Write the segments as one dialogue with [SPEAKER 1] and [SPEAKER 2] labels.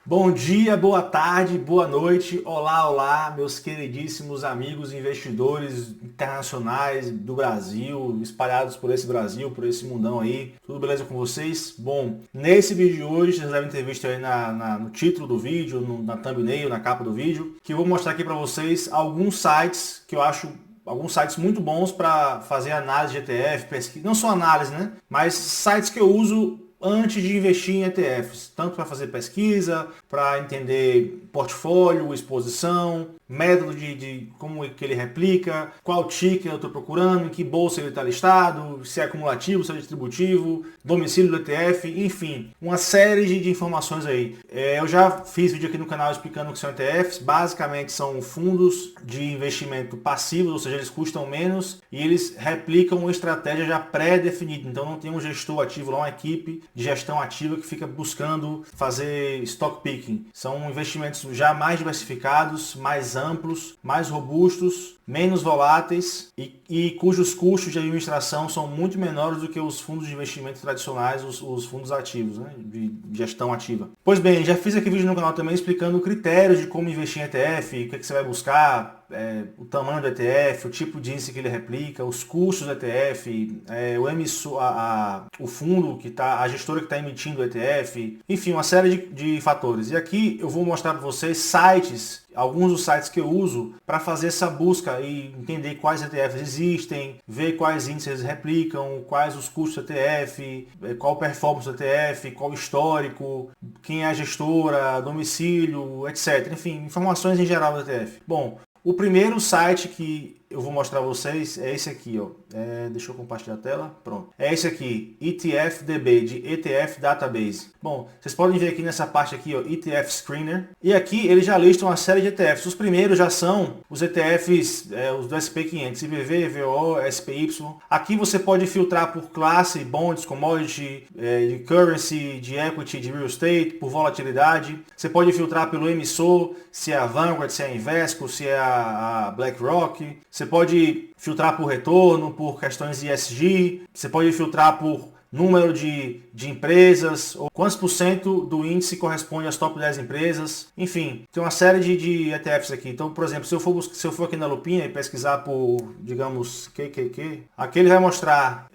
[SPEAKER 1] Bom dia, boa tarde, boa noite, olá, meus queridíssimos amigos investidores internacionais do Brasil, espalhados por esse Brasil, por esse mundão aí. Tudo beleza com vocês? Bom, nesse vídeo de hoje, vocês devem ter visto aí no título do vídeo, na thumbnail, na capa do vídeo, que eu vou mostrar aqui para vocês alguns sites que eu acho muito bons para fazer análise de ETF, pesquisa, não só análise, né? Mas sites que eu uso antes de investir em ETFs, tanto para fazer pesquisa, para entender portfólio, exposição, método de como que ele replica, qual ticker eu estou procurando, em que bolsa ele está listado, se é acumulativo, se é distributivo, domicílio do ETF, enfim, uma série de informações aí. Eu já fiz vídeo aqui no canal explicando o que são ETFs, basicamente são fundos de investimento passivos, ou seja, eles custam menos e eles replicam uma estratégia já pré-definida, então não tem um gestor ativo lá, uma equipe de gestão ativa que fica buscando fazer stock picking. São investimentos já mais diversificados, mais amplos, mais robustos, menos voláteis e cujos custos de administração são muito menores do que os fundos de investimento tradicionais, os fundos ativos, né, de gestão ativa. Pois bem, já fiz aqui vídeo no canal também explicando critérios de como investir em ETF, o que você vai buscar, o tamanho do ETF, o tipo de índice que ele replica, os custos do ETF, o emissor, o fundo que está, a gestora que está emitindo o ETF, enfim, uma série de fatores. E aqui eu vou mostrar para vocês sites, alguns dos sites que eu uso para fazer essa busca e entender quais ETFs existem, ver quais índices eles replicam, quais os custos do ETF, qual performance do ETF, qual o histórico, quem é a gestora, domicílio, etc. Enfim, informações em geral do ETF. Bom, o primeiro site que eu vou mostrar a vocês é esse aqui, ó. Deixa eu compartilhar a tela. Pronto. É esse aqui, ETFDB, de ETF Database. Bom, vocês podem ver aqui nessa parte aqui, ó, ETF Screener. E aqui ele já lista uma série de ETFs. Os primeiros já são os ETFs, os do SP500, IBV, VO, SPY. Aqui você pode filtrar por classe, bonds, commodity, de currency, de equity, de real estate, por volatilidade. Você pode filtrar pelo emissor, se é a Vanguard, se é a Invesco, se é a BlackRock. Você pode filtrar por retorno, por questões de ESG, você pode filtrar por número de empresas, ou quantos por cento do índice corresponde às top 10 empresas. Enfim, tem uma série de ETFs aqui. Então, por exemplo, se eu for aqui na lupinha e pesquisar por, digamos, QQQ, aqui ele vai mostrar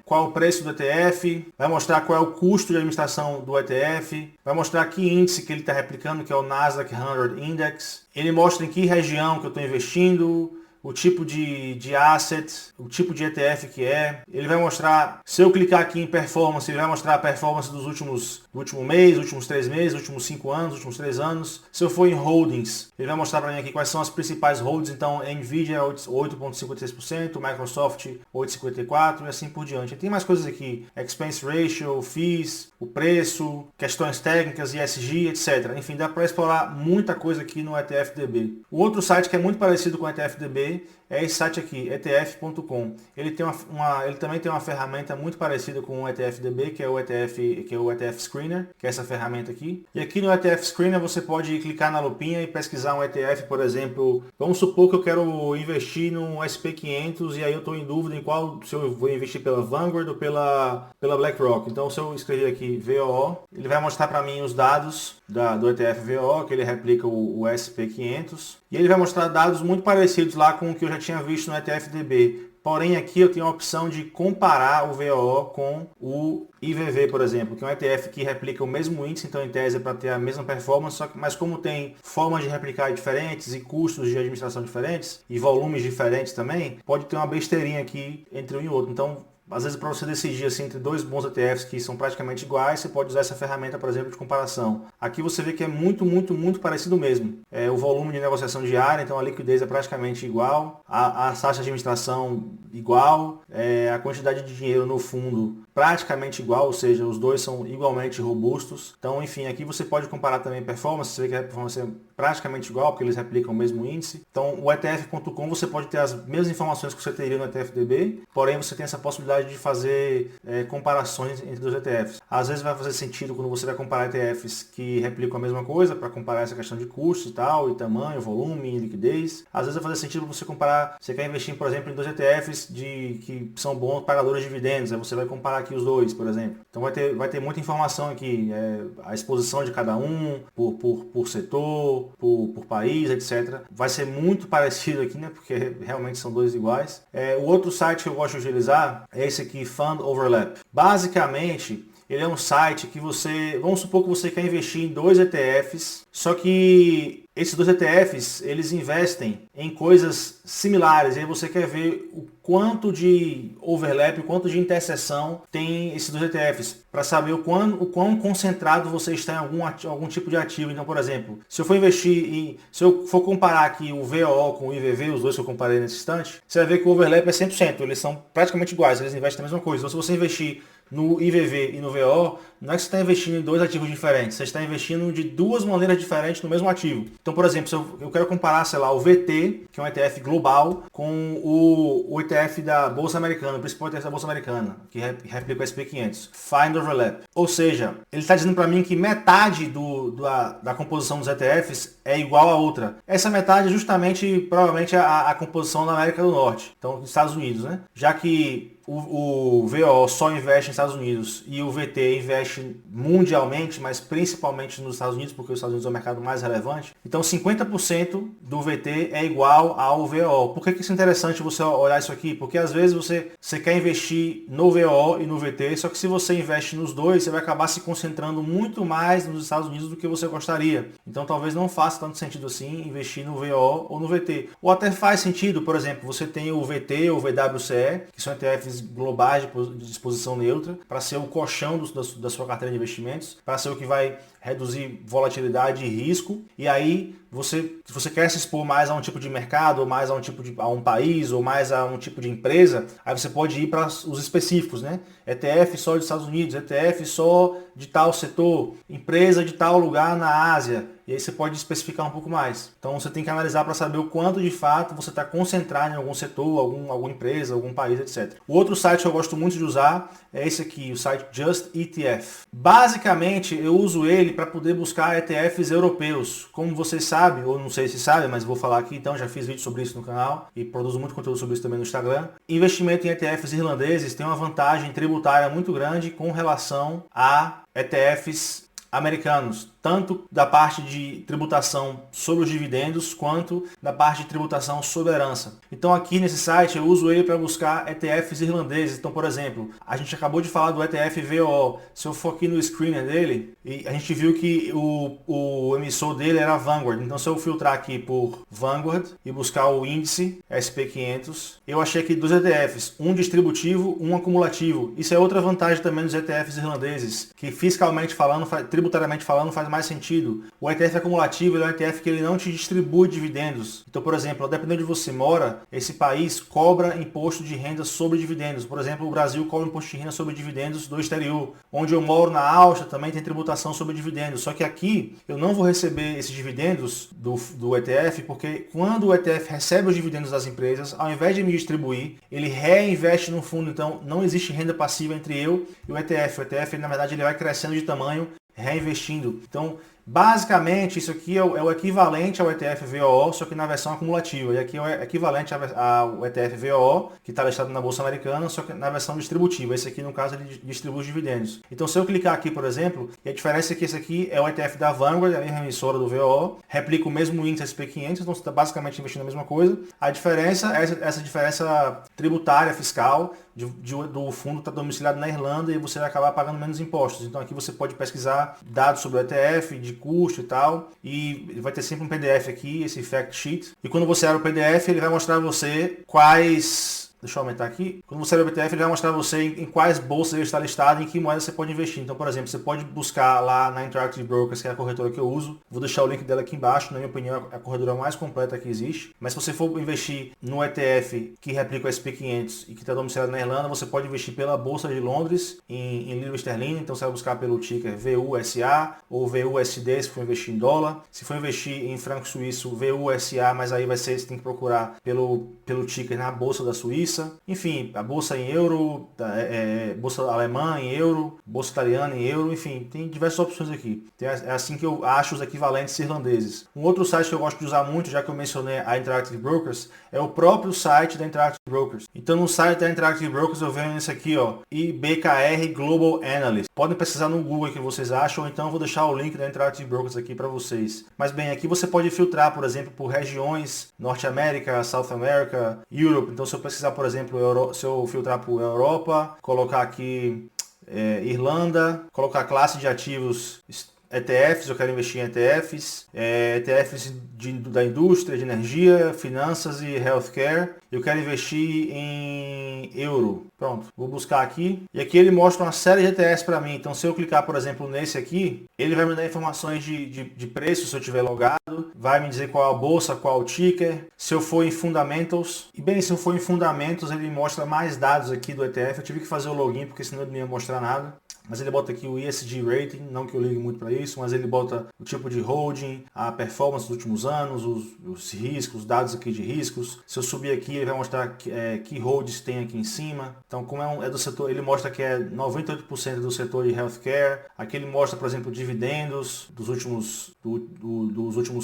[SPEAKER 1] qual é o preço do ETF, vai mostrar qual é o custo de administração do ETF, vai mostrar que índice que ele está replicando, que é o Nasdaq 100 Index. Ele mostra em que região que eu estou investindo, o tipo de asset, o tipo de ETF que é. Ele vai mostrar, se eu clicar aqui em performance, ele vai mostrar a performance do último mês, últimos 3 meses, últimos 5 anos, últimos 3 anos. Se eu for em holdings, ele vai mostrar para mim aqui quais são as principais holdings. Então, Nvidia 8,53%, Microsoft 8,54% e assim por diante. Tem mais coisas aqui, expense ratio, fees, o preço, questões técnicas, ESG, etc. Enfim, dá para explorar muita coisa aqui no ETFDB. O outro site que é muito parecido com o ETFDB é esse site aqui, ETF.com. Ele também tem uma ferramenta muito parecida com o ETFDB, que é o ETF Screener, que é essa ferramenta aqui. E aqui no ETF Screener você pode clicar na lupinha e pesquisar um ETF, por exemplo. Vamos supor que eu quero investir no SP500 e aí eu estou em dúvida em qual, se eu vou investir pela Vanguard ou pela BlackRock. Então, se eu escrever aqui VOO, ele vai mostrar para mim os dados do ETF VOO, que ele replica o SP500. E ele vai mostrar dados muito parecidos lá com o que eu já tinha visto no ETFDB. Porém, aqui eu tenho a opção de comparar o VOO com o IVV, por exemplo, que é um ETF que replica o mesmo índice, então em tese é para ter a mesma performance, mas como tem formas de replicar diferentes e custos de administração diferentes e volumes diferentes também, pode ter uma besteirinha aqui entre um e outro. Então, às vezes, para você decidir assim, entre dois bons ETFs que são praticamente iguais, você pode usar essa ferramenta, por exemplo, de comparação. Aqui você vê que é muito parecido mesmo. O volume de negociação diária, então a liquidez é praticamente igual, a taxa de administração igual, a quantidade de dinheiro no fundo praticamente igual, ou seja, os dois são igualmente robustos. Então, enfim, aqui você pode comparar também performance, você vê que a performance é praticamente igual, porque eles replicam o mesmo índice. Então, o ETF.com você pode ter as mesmas informações que você teria no ETFDB, porém você tem essa possibilidade capacidade de fazer comparações entre os ETFs. Às vezes vai fazer sentido quando você vai comparar ETFs que replicam a mesma coisa, para comparar essa questão de custo e tal, e tamanho, volume, e liquidez. Às vezes vai fazer sentido você comparar, você quer investir, por exemplo, em dois ETFs que são bons pagadores de dividendos, aí você vai comparar aqui os dois, por exemplo. Então vai ter muita informação aqui, a exposição de cada um, por setor, por país, etc. Vai ser muito parecido aqui, né? Porque realmente são dois iguais. O outro site que eu gosto de utilizar é esse aqui, Fund Overlap. Basicamente, ele é um site que vamos supor que você quer investir em dois ETFs, só que esses dois ETFs, eles investem em coisas similares, e aí você quer ver o quanto de overlap, o quanto de interseção tem esses dois ETFs, para saber o quão concentrado você está em algum tipo de ativo. Então, por exemplo, se eu for comparar aqui o VOO com o IVV, os dois que eu comparei nesse instante, você vai ver que o overlap é 100%, eles são praticamente iguais, eles investem na mesma coisa. Então, se você investir no IVV e no VO, não é que você está investindo em dois ativos diferentes, você está investindo de duas maneiras diferentes no mesmo ativo. Então, por exemplo, se eu quero comparar, sei lá, o VT, que é um ETF global, com o ETF da Bolsa Americana, o principal ETF da Bolsa Americana, que replica o SP500, Find Overlap. Ou seja, ele está dizendo para mim que metade da composição dos ETFs é igual a outra. Essa metade é justamente, provavelmente, a composição da América do Norte, então, dos Estados Unidos, né? Já que o VO só investe nos Estados Unidos e o VT investe mundialmente, mas principalmente nos Estados Unidos, porque os Estados Unidos é o mercado mais relevante. Então 50% do VT é igual ao VO. Por que isso é interessante você olhar isso aqui? Porque às vezes você quer investir no VO e no VT, só que se você investe nos dois, você vai acabar se concentrando muito mais nos Estados Unidos do que você gostaria. Então talvez não faça tanto sentido assim investir no VO ou no VT. Ou até faz sentido, por exemplo, você tem o VT ou VWCE, que são ETFs globais de disposição neutra, para ser o colchão da sua carteira de investimentos, para ser o que vai reduzir volatilidade e risco. E aí, se você quer se expor mais a um tipo de mercado, ou mais a um país, ou mais a um tipo de empresa, aí você pode ir para os específicos, né? ETF só dos Estados Unidos, ETF só de tal setor, empresa de tal lugar na Ásia. E aí você pode especificar um pouco mais. Então você tem que analisar para saber o quanto de fato você está concentrado em algum setor, alguma empresa, algum país, etc. O outro site que eu gosto muito de usar é esse aqui, o site Just ETF. Basicamente eu uso ele para poder buscar ETFs europeus. Como vocês sabem, ou não sei se sabem, mas vou falar aqui então, já fiz vídeo sobre isso no canal e produzo muito conteúdo sobre isso também no Instagram. Investimento em ETFs irlandeses tem uma vantagem tributária muito grande com relação a ETFs americanos, tanto da parte de tributação sobre os dividendos, quanto da parte de tributação sobre a herança. Então aqui nesse site eu uso ele para buscar ETFs irlandeses. Então, por exemplo, a gente acabou de falar do ETF VOO. Se eu for aqui no screener dele, a gente viu que o emissor dele era a Vanguard. Então se eu filtrar aqui por Vanguard e buscar o índice SP500, eu achei aqui dois ETFs, um distributivo, um acumulativo. Isso é outra vantagem também dos ETFs irlandeses, que fiscalmente falando, tributariamente falando, faz mais sentido. O ETF acumulativo é um ETF que ele não te distribui dividendos. Então, por exemplo, dependendo de onde você mora, esse país cobra imposto de renda sobre dividendos. Por exemplo, o Brasil cobra imposto de renda sobre dividendos do exterior. Onde eu moro, na Áustria, também tem tributação sobre dividendos. Só que aqui eu não vou receber esses dividendos do ETF, porque quando o ETF recebe os dividendos das empresas, ao invés de me distribuir, ele reinveste no fundo. Então, não existe renda passiva entre eu e o ETF. O ETF, na verdade, ele vai crescendo de tamanho, reinvestindo. Então, basicamente, isso aqui é o equivalente ao ETF VOO, só que na versão acumulativa. E aqui é o equivalente ao ETF VOO, que está listado na Bolsa Americana, só que na versão distributiva. Esse aqui, no caso, ele distribui os dividendos. Então, se eu clicar aqui, por exemplo, e a diferença é que esse aqui é o ETF da Vanguard, a mesma emissora do VOO, replica o mesmo índice SP500, então você está basicamente investindo a mesma coisa. A diferença é essa diferença tributária, fiscal, do fundo está domiciliado na Irlanda e você vai acabar pagando menos impostos. Então aqui você pode pesquisar dados sobre o ETF, de custo e tal, e vai ter sempre um PDF aqui, esse fact sheet. E quando você abre o PDF, ele vai mostrar a você quais... Deixa eu aumentar aqui. Quando você abre o ETF, ele vai mostrar você em quais bolsas ele está listado e em que moeda você pode investir. Então, por exemplo, você pode buscar lá na Interactive Brokers, que é a corretora que eu uso. Vou deixar o link dela aqui embaixo. Na minha opinião, é a corretora mais completa que existe. Mas se você for investir no ETF que replica o SP500 e que está domiciliado na Irlanda, você pode investir pela Bolsa de Londres em libra esterlina. Então, você vai buscar pelo ticker VUSA ou VUSD se for investir em dólar. Se for investir em franco suíço, VUSA, mas aí você tem que procurar pelo ticker na Bolsa da Suíça. Suíça, enfim, a bolsa em euro, bolsa alemã em euro, bolsa italiana em euro, enfim, tem diversas opções aqui. É assim que eu acho os equivalentes irlandeses. Um outro site que eu gosto de usar muito, já que eu mencionei a Interactive Brokers, é o próprio site da Interactive Brokers. Então no site da Interactive Brokers eu venho nesse aqui, ó, IBKR Global Analyst. Podem pesquisar no Google que vocês acham, ou então eu vou deixar o link da Interactive Brokers aqui para vocês. Mas bem, aqui você pode filtrar, por exemplo, por regiões, Norte América, South America, Europe. Então se eu pesquisar, por exemplo, se eu filtrar por Europa, colocar aqui Irlanda, colocar classe de ativos ETFs, eu quero investir em ETFs, ETFs da indústria, de energia, finanças e healthcare. Eu quero investir em euro. Pronto, vou buscar aqui. E aqui ele mostra uma série de ETFs para mim. Então se eu clicar, por exemplo, nesse aqui, ele vai me dar informações de preço se eu tiver logado. Vai me dizer qual é a bolsa, qual é o ticker. Se eu for em Fundamentals. E bem, se eu for em Fundamentals, ele mostra mais dados aqui do ETF. Eu tive que fazer o login, porque senão ele não ia mostrar nada. Mas ele bota aqui o ESG Rating, não que eu ligue muito para isso, mas ele bota o tipo de holding, a performance dos últimos anos, os riscos, os dados aqui de riscos. Se eu subir aqui, ele vai mostrar que holds tem aqui em cima. Então, como é do setor, ele mostra que é 98% do setor de healthcare. Aqui ele mostra, por exemplo, dividendos dos últimos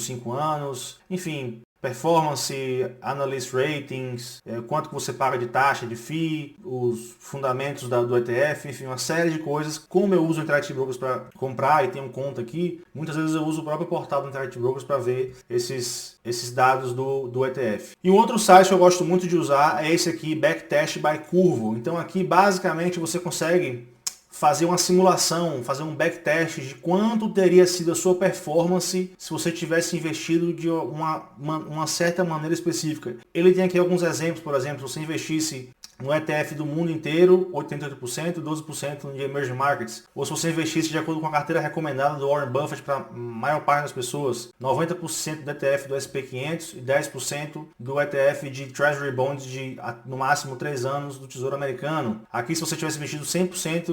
[SPEAKER 1] 5 anos. Enfim, performance, analyst ratings, quanto que você paga de taxa, de FII, os fundamentos do ETF, enfim, uma série de coisas. Como eu uso o Interactive Brokers para comprar e tenho conta aqui, muitas vezes eu uso o próprio portal do Interactive Brokers para ver esses dados do ETF. E um outro site que eu gosto muito de usar é esse aqui, Backtest by Curvo. Então aqui basicamente você consegue fazer uma simulação, fazer um backtest de quanto teria sido a sua performance se você tivesse investido de uma certa maneira específica. Ele tem aqui alguns exemplos, por exemplo, se você investisse no ETF do mundo inteiro, 88%, 12% de Emerging Markets. Ou se você investisse de acordo com a carteira recomendada do Warren Buffett para a maior parte das pessoas, 90% do ETF do SP500 e 10% do ETF de Treasury Bonds de no máximo 3 anos do Tesouro Americano. Aqui se você tivesse investido 100%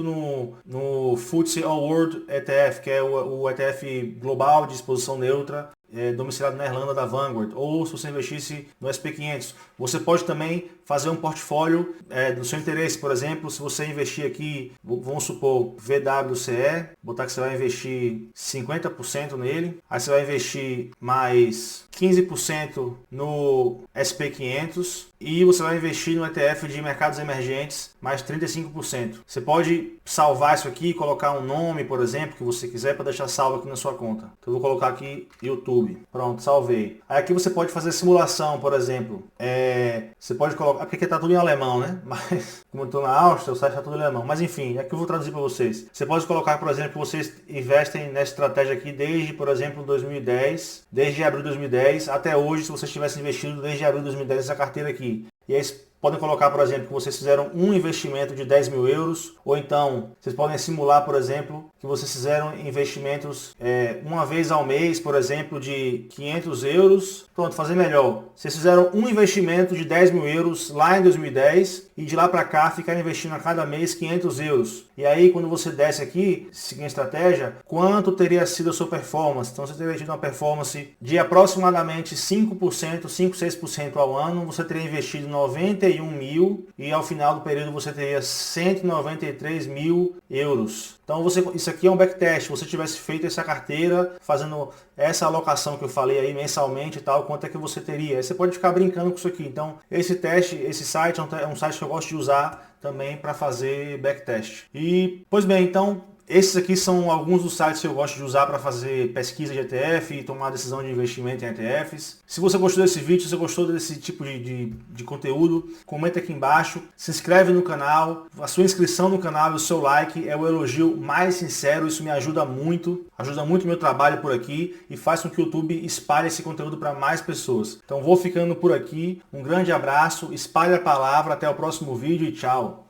[SPEAKER 1] no FTSE All World ETF, que é o ETF global de exposição neutra, domiciliado na Irlanda da Vanguard, ou se você investisse no SP500. Você pode também fazer um portfólio do seu interesse, por exemplo, se você investir aqui, vamos supor, VWCE, botar que você vai investir 50% nele, aí você vai investir mais 15% no SP500 e você vai investir no ETF de mercados emergentes mais 35%. Você pode salvar isso aqui, colocar um nome, por exemplo, que você quiser para deixar salvo aqui na sua conta. Então eu vou colocar aqui YouTube. Pronto, salvei. Aí aqui você pode fazer simulação, por exemplo. Você pode colocar, porque aqui está tudo em alemão, né? Mas como eu estou na Áustria, o site está tudo em alemão. Mas enfim, aqui eu vou traduzir para vocês. Você pode colocar, por exemplo, que vocês investem nessa estratégia aqui desde, por exemplo, 2010, desde abril de 2010 até hoje, se vocês tivessem investido desde abril de 2010 nessa carteira aqui. E aí podem colocar, por exemplo, que vocês fizeram um investimento de 10 mil euros, ou então vocês podem simular, por exemplo, que vocês fizeram investimentos uma vez ao mês, por exemplo, de 500 euros. Pronto, fazer melhor. Vocês fizeram um investimento de 10 mil euros lá em 2010 e de lá para cá ficaram investindo a cada mês 500 euros. E aí, quando você desce aqui, seguindo a estratégia, quanto teria sido a sua performance? Então, você teria tido uma performance de aproximadamente 5%, 6% ao ano, você teria investido 91 mil e ao final do período você teria 193 mil euros. Então isso aqui é um backtest. Se você tivesse feito essa carteira, fazendo essa alocação que eu falei aí mensalmente e tal, quanto é que você teria? Aí você pode ficar brincando com isso aqui. Então esse site é um site que eu gosto de usar também para fazer backtest. E, pois bem, então esses aqui são alguns dos sites que eu gosto de usar para fazer pesquisa de ETF e tomar decisão de investimento em ETFs. Se você gostou desse vídeo, se você gostou desse tipo de conteúdo, comenta aqui embaixo, se inscreve no canal. A sua inscrição no canal e o seu like é o elogio mais sincero, isso me ajuda muito o meu trabalho por aqui e faz com que o YouTube espalhe esse conteúdo para mais pessoas. Então vou ficando por aqui, um grande abraço, espalhe a palavra, até o próximo vídeo e tchau!